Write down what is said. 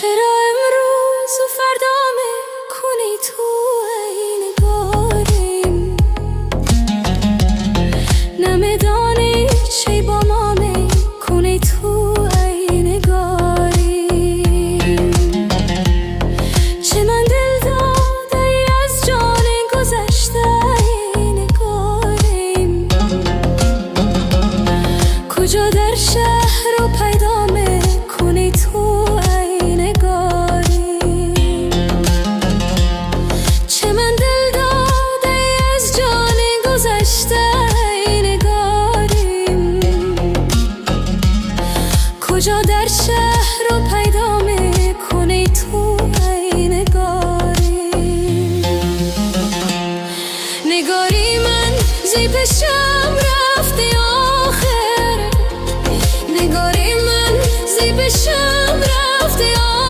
چرا امروز و فردا میکنی تو ای نگاریم؟ نمیدانی چی با ما میکنی تو ای نگاریم؟ چه من دل داده ای از جان گذشته ای نگاریم؟ کجا در شهر رو پیدا میکنی تو ای نگاریم؟ چه من دل داده ای از جان گذشته ای نگاریم؟ کجا در شهر رو پیدا میکنی تو ای نگاریم؟ نگاری من زی پیشم رفتی آخر، نگاری من زی پیشم رفتی آخر.